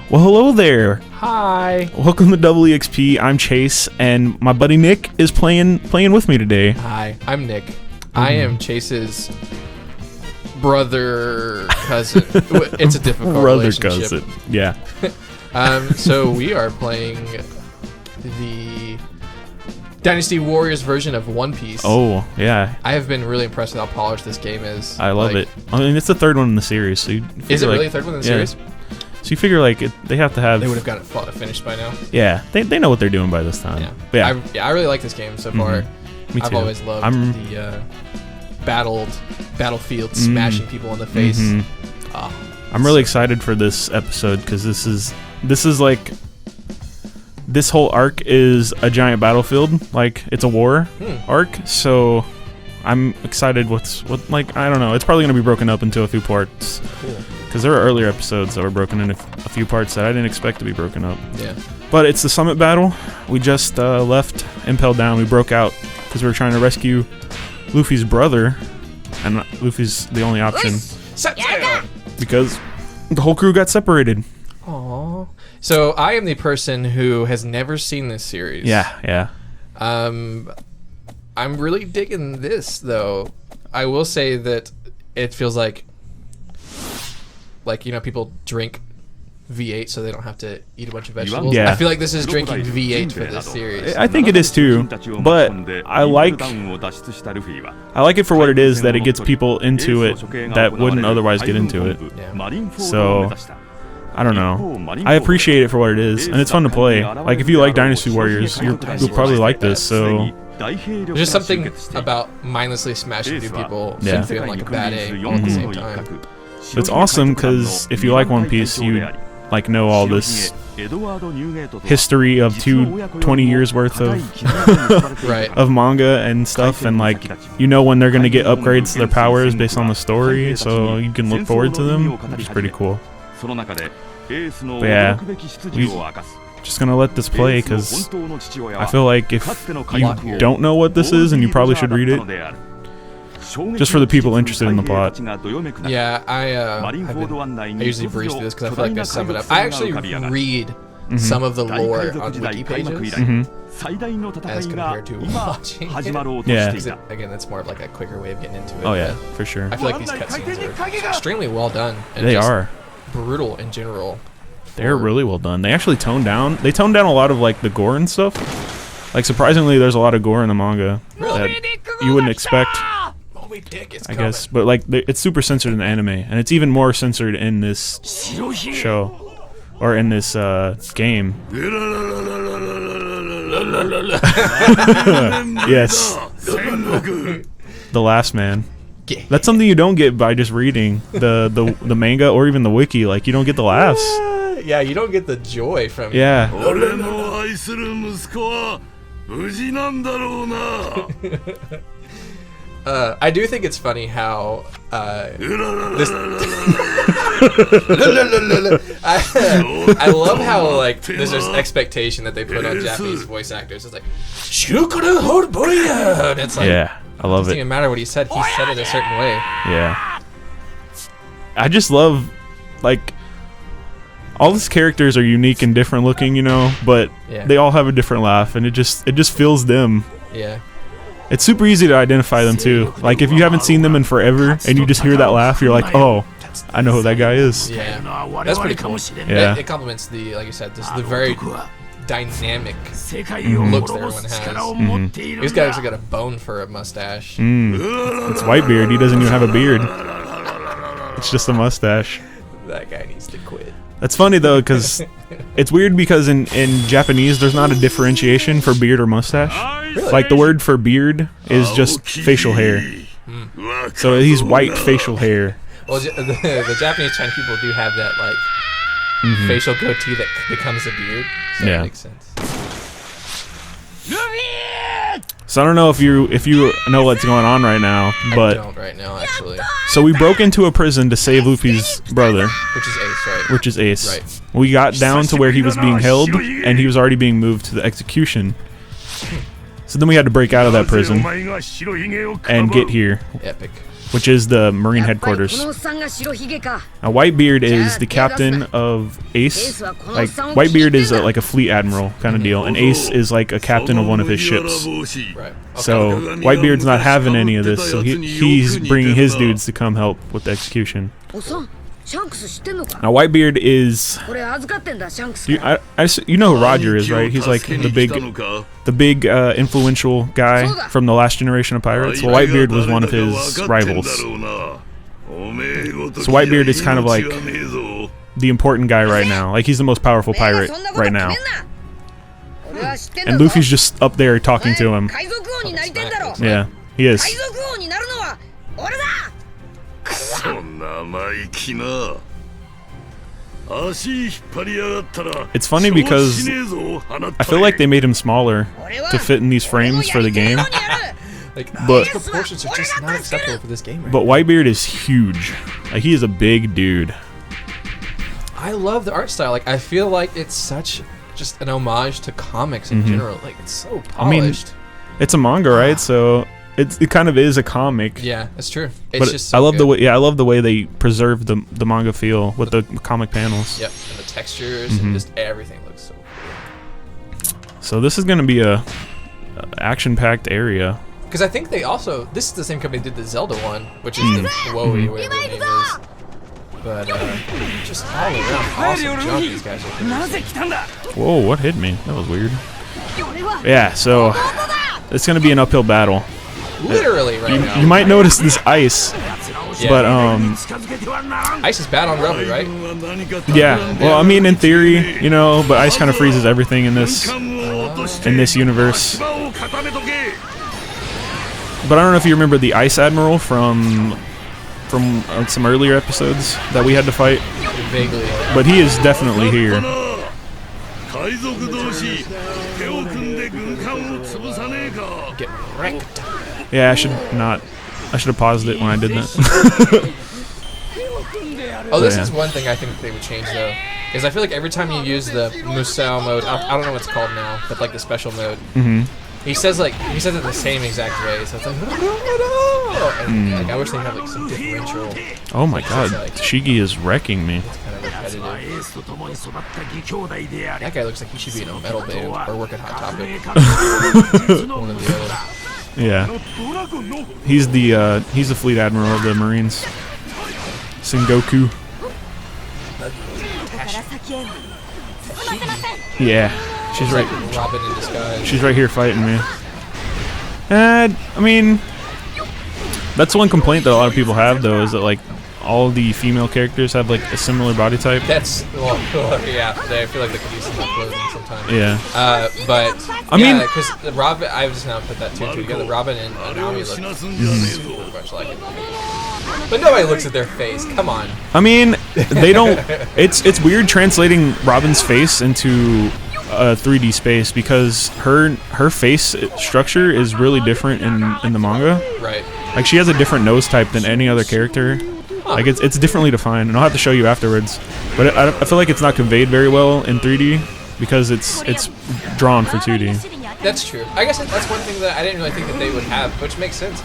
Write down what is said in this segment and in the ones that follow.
Well, hello there. Hi. Welcome to Double EXP. I'm Chase, and my buddy Nick is playing with me today. Hi, I'm Nick. I am Chase's brother cousin. It's a difficult Brother relationship. cousin. Yeah. So we are playing the Dynasty Warriors version of One Piece. Oh, yeah. I have been really impressed with how polished this game is. I love it. I mean, it's the third one in the series. So is it really the third one in the series? So you figure like they have to have. They would have got it finished by now. Yeah, they know what they're doing by this time. Yeah. I really like this game so far. Me too. I've always loved the battlefield smashing people in the face. I'm really excited for this episode because this is like this whole arc is a giant battlefield, like it's a war arc. So I'm excited. I don't know. It's probably gonna be broken up into a few parts. Cool. Because there are earlier episodes that were broken into a few parts that I didn't expect to be broken up. Yeah. But it's the summit battle. We just left Impel down. We broke out because we were trying to rescue Luffy's brother, and Luffy's the only option because the whole crew got separated. Aww. So I am the person who has never seen this series. Yeah. I'm really digging this though. I will say that it feels like people drink V8 so they don't have to eat a bunch of vegetables. Yeah. I feel like this is drinking V8 for this series. I think it is too, but I like it for what it is, that it gets people into it that wouldn't otherwise get into it. Yeah. So I don't know. I appreciate it for what it is, and it's fun to play. Like if you like Dynasty Warriors, you'll probably like this. So there's just something about mindlessly smashing through people and feeling like a bad egg all at the same time. It's awesome because if you like One Piece, you like know all this history of 20 years worth of of manga and stuff, and like you know when they're gonna get upgrades to their powers based on the story, so you can look forward to them, which is pretty cool. But yeah, we're just gonna let this play because I feel like if you don't know what this is, and you probably should read it. Just for the people interested in the plot. Yeah, I usually breeze through this because I feel like they sum it up. I actually read some of the lore on wiki pages as compared to watching it. Yeah. Again, that's more of like a quicker way of getting into it. Oh yeah, for sure. I feel like these cutscenes are extremely well done. And they are brutal in general. They're really well done. They actually toned down a lot of like the gore and stuff. Like surprisingly, there's a lot of gore in the manga that you wouldn't expect. I guess, but like it's super censored in the anime, and it's even more censored in this show or in this game. Yes, the last man. That's something you don't get by just reading the manga or even the wiki. Like you don't get the laughs. Yeah, you don't get the joy from it. Yeah. I do think it's funny how this. I love how like there's this expectation that they put on Japanese voice actors. It's like, and it's like, yeah, I love it. Doesn't even matter what he said it a certain way. Yeah, I just love like all these characters are unique and different looking, but they all have a different laugh, and it just feels them. Yeah. It's super easy to identify them too. Like if you haven't seen them in forever and you just hear that laugh, you're like, oh, I know who that guy is. Yeah, that's pretty cool. Yeah. It complements like you said, the very dynamic looks that everyone has. These guys have got a bone for a mustache. It's Whitebeard. He doesn't even have a beard. It's just a mustache. That guy needs to quit. That's funny though, because it's weird because in Japanese there's not a differentiation for beard or mustache. Really? Like the word for beard is just facial hair. So he's white facial hair. Well, the Japanese Chinese people do have that like facial goatee that becomes a beard. So that makes sense. So I don't know if you know what's going on right now, but I don't right now actually. So we broke into a prison to save Luffy's brother, which is Ace, right? Which is Ace. Right. We got down to where he was being held, and he was already being moved to the execution. So then we had to break out of that prison and get here. Epic. which is the Marine headquarters. Now, Whitebeard is the captain of Ace. Like, Whitebeard is like a fleet admiral kind of deal, and Ace is like a captain of one of his ships. Right. So Whitebeard's not having any of this, so he's bringing his dudes to come help with the execution. Now, Whitebeard is... You know who Roger is, right? He's like the big influential guy from the last generation of pirates. Well, Whitebeard was one of his rivals. So Whitebeard is kind of like the important guy right now. Like, he's the most powerful pirate right now. And Luffy's just up there talking to him. Yeah, he is. It's funny because I feel like they made him smaller to fit in these frames for the game. But proportions are just not acceptable for this game. But Whitebeard is huge. Like, he is a big dude. I love the art style. Like, I feel like it's such just an homage to comics in general. Like, it's so polished. I mean, it's a manga, right? So it kind of is a comic. Yeah, that's true. It's but just so I love good. the way. Yeah, I love the way they preserve the manga feel with the comic panels. Yep, and the textures and just everything looks so cool. So this is gonna be a action-packed area. Because I think they also, this is the same company that did the Zelda one, which is the Wowie, whatever the name is. But just all around awesome jump these guys are producing. Whoa, what hit me? That was weird. Yeah, so it's gonna be an uphill battle. Literally right now. You might notice this ice, but ice is bad on Rubby, right? Yeah. Well, I mean, in theory, you know, but ice kind of freezes everything in this universe. But I don't know if you remember the Ice Admiral from some earlier episodes that we had to fight. Vaguely. But he is definitely here. Get wrecked. Yeah, I should have paused it when I did that. Oh, this is one thing I think they would change though, is I feel like every time you use the Musou mode, I don't know what it's called now, but like the special mode, he says it the same exact way, so it's like, and like I wish they had like some differential. Oh my god, Shigi is wrecking me. It's kind of repetitive. That guy looks like he should be in a metal band or work at Hot Topic. One or the other. Yeah, he's the fleet admiral of the Marines. Sengoku. Yeah, she's right. Robin in disguise. She's right here fighting me. I mean, that's one complaint that a lot of people have, though, is that like all the female characters have like a similar body type. That's yeah. I feel like they could use some clothing sometimes. Yeah. But I mean, because Robin, I just now put that two together. Robin and Naomi look super much like it. But nobody looks at their face. Come on. I mean, they don't. It's weird translating Robin's face into a 3D space because her face structure is really different in the manga. Right. Like, she has a different nose type than any other character. Huh. Like, it's differently defined, and I'll have to show you afterwards. But I feel like it's not conveyed very well in 3D because it's drawn for 2D. That's true. I guess that's one thing that I didn't really think that they would have, which makes sense.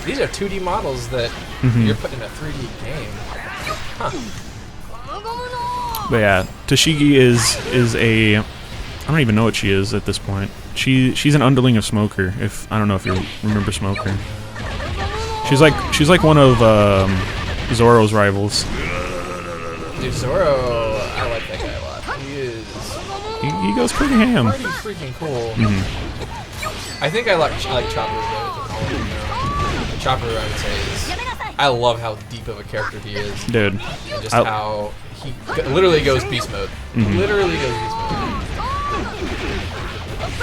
These are 2D models that you're putting in a 3D game. Huh. But yeah, Toshigi is a... I don't even know what she is at this point. She's an underling of Smoker. I don't know if you remember Smoker. She's like one of Zoro's rivals. Dude, Zoro, I like that guy a lot. He goes pretty ham. Pretty freaking cool. I think I like Chopper better than all of them now. Chopper, I would say, I love how deep of a character he is. Dude. And just how he literally goes beast mode. Literally goes beast mode.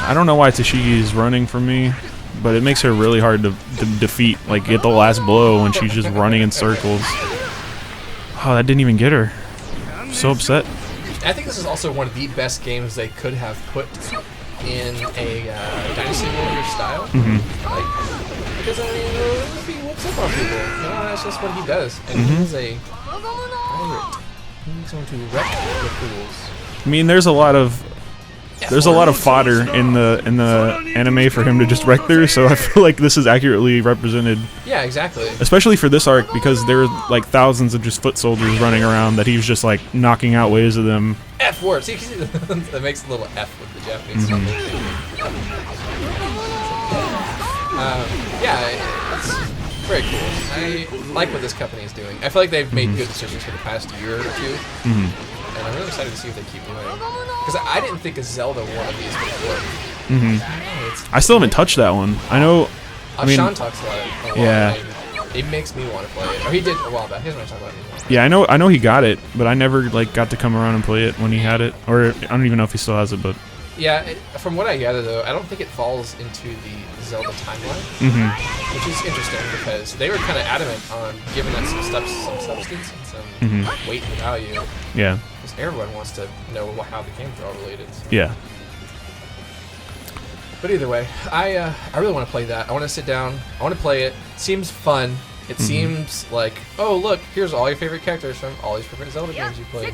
I don't know why Toshigi's running from me, but it makes her really hard to defeat, like get the last blow when she's just running in circles. Oh, that didn't even get her. I'm so upset. I think this is also one of the best games they could have put in a Dynasty Warrior style. Like, because I mean, he whoops up on people. You know, that's just what he does. And he's a pirate. He's going to wreck the fools. I mean, there's a lot of there's a lot of fodder in the anime for him to just wreck through, so I feel like this is accurately represented. Yeah, exactly. Especially for this arc, because there were like thousands of just foot soldiers running around that he was just like knocking out waves of them. F word. See, that makes a little F with the Japanese stuff. Yeah, it's very cool. I like what this company is doing. I feel like they've made good decisions for the past year or two. And I'm really excited to see if they keep doing it. Because I didn't think a Zelda one of these would work. I still haven't touched that one. I know. I mean, Sean talks about it a lot. Yeah. It makes me want to play it. Or he did a while back. He doesn't want to talk about it anymore. Yeah, I know he got it, but I never like got to come around and play it when he had it. Or I don't even know if he still has it, but. Yeah, from what I gather though, I don't think it falls into the Zelda timeline, which is interesting because they were kind of adamant on giving that some substance and some weight and value. Yeah. Because everyone wants to know how the games are all related. So. Yeah. But either way, I really want to play that. I want to sit down. I want to play it. It seems fun. It seems like, oh look, here's all your favorite characters from all these different Zelda games you played.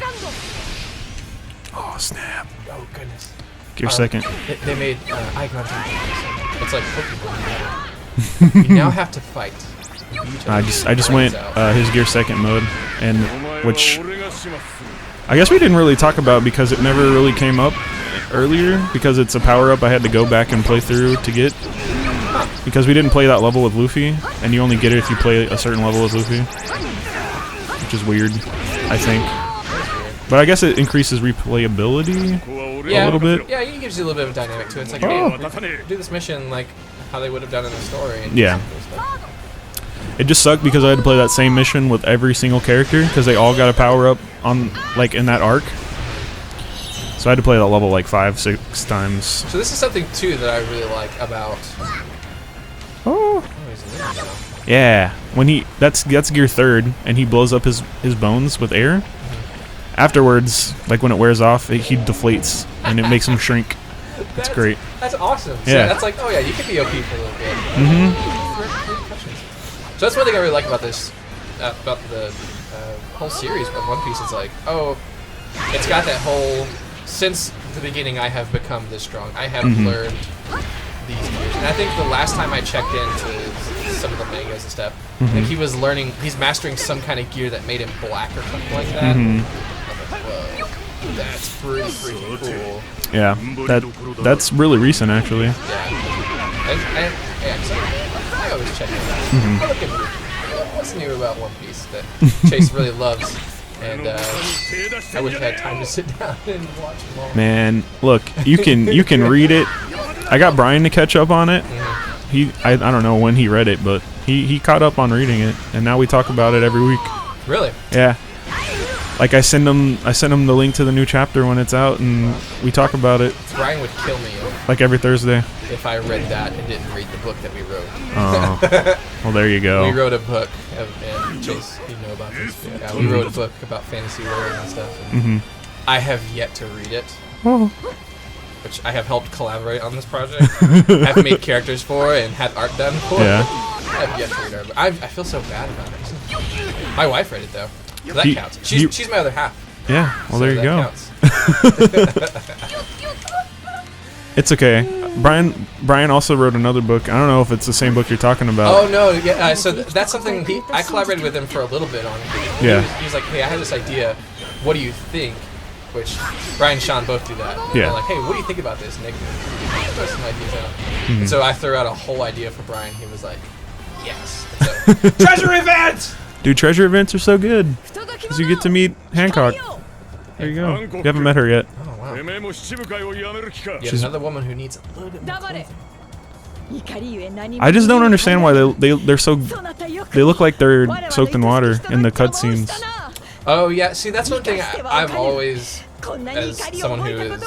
Oh snap! Oh goodness. Gear second. They made icons. It's like Pokemon. You now have to fight. I just went his gear second mode, and which I guess we didn't really talk about because it never really came up earlier because it's a power up I had to go back and play through to get. Because we didn't play that level with Luffy, and you only get it if you play a certain level with Luffy, which is weird, I think. But I guess it increases replayability a little bit. Yeah, it gives you a little bit of dynamic to it. It's like, hey, do this mission like how they would have done in the story. And yeah. It just sucked because I had to play that same mission with every single character because they all got a power up on like in that arc. So I had to play that level like 5-6 times. So this is something too that I really like about. Oh. Yeah, when that's gear third, and he blows up his bones with air. Afterwards, like when it wears off, he deflates and it makes him shrink. It's great. That's awesome. So yeah, that's like, oh yeah, you can be OP for a little bit. So that's one thing I really like about this, about the whole series of One Piece. It's like, oh, it's got that whole. Since the beginning, I have become this strong. I have learned these gears. And I think the last time I checked into some of the mangas and stuff, like he was learning, he's mastering some kind of gear that made him black or something like that. I'm like, whoa, that's pretty freaking cool. Yeah, that's really recent actually. Yeah. I always check it out. Look at me. What's new about One Piece that Chase really loves? And I wish I had time to sit down and watch them all. Man, look, you can read it. I got Brian to catch up on it. I don't know when he read it, but he caught up on reading it, and now we talk about it every week. Really? Yeah. Like I send him the link to the new chapter when it's out, and we talk about it. Brian would kill me like every Thursday if I read that and didn't read the book that we wrote. Oh, well there you go. We wrote a book, and Chase, you know about this. Yeah, we wrote a book about fantasy world and stuff. And I have yet to read it, which I have helped collaborate on this project. I've made characters for and had art done for. Yeah. I have yet to read it. I feel so bad about it. My wife read it though. So that counts. She's my other half. Yeah. Well, so there you go. Counts. It's okay. Brian also wrote another book. I don't know if it's the same book you're talking about. Oh no, yeah. So that's something I collaborated with him for a little bit on. Yeah. He was like, hey, I have this idea. What do you think? Which Brian and Sean both do that. Yeah. They're like, hey, what do you think about this, Nick? Throw some ideas out. And so I threw out a whole idea for Brian. He was like, yes. So, treasure events. Dude, treasure events are so good because you get to meet Hancock. There you go. You haven't met her yet. Oh wow. Yet another woman who needs a little bit more clothing. I just don't understand why they're so. They look like they're soaked in water in the cutscenes. Oh yeah, see that's one thing I've always, as someone who is.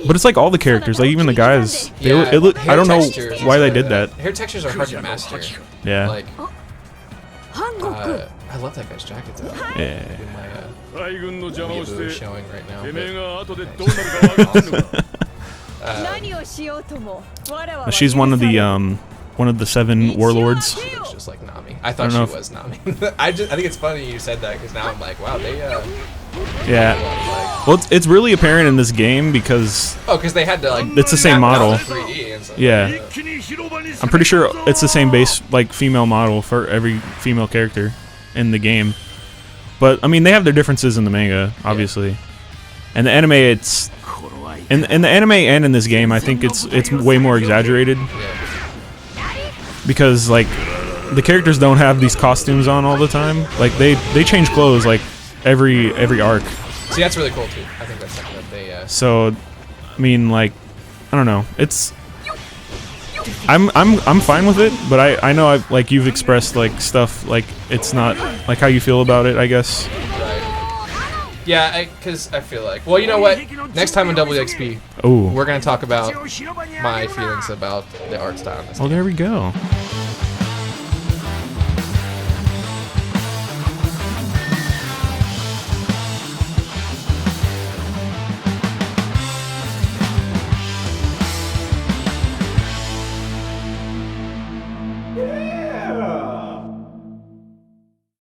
But it's like all the characters, like even the guys. I don't know why they did that. Hair textures are hard to master. Yeah. Like, I love that guy's jacket though. Yeah. Showing right now. She's one of the 7 warlords. She looks just like Nami. I thought she was Nami. I think it's funny you said that because now I'm like, wow, Yeah. Well, it's really apparent in this game because they had to like. It's the same model. 3D and stuff. Yeah. I'm pretty sure it's the same base like female model for every female character in the game. But I mean, they have their differences in the manga, obviously. Yeah. And the anime, it's in the anime and in this game, I think it's way more exaggerated. Yeah. Because like the characters don't have these costumes on all the time. Like they change clothes like every arc. See, that's really cool too. I think that's something that they. So, I mean, like, I don't know. It's I'm fine with it, but I know like you've expressed like stuff like it's not like how you feel about it, I guess. Right. Yeah, because I feel like, well, you know what? Next time on WXP, we're gonna talk about my feelings about the art style. Oh, there we go.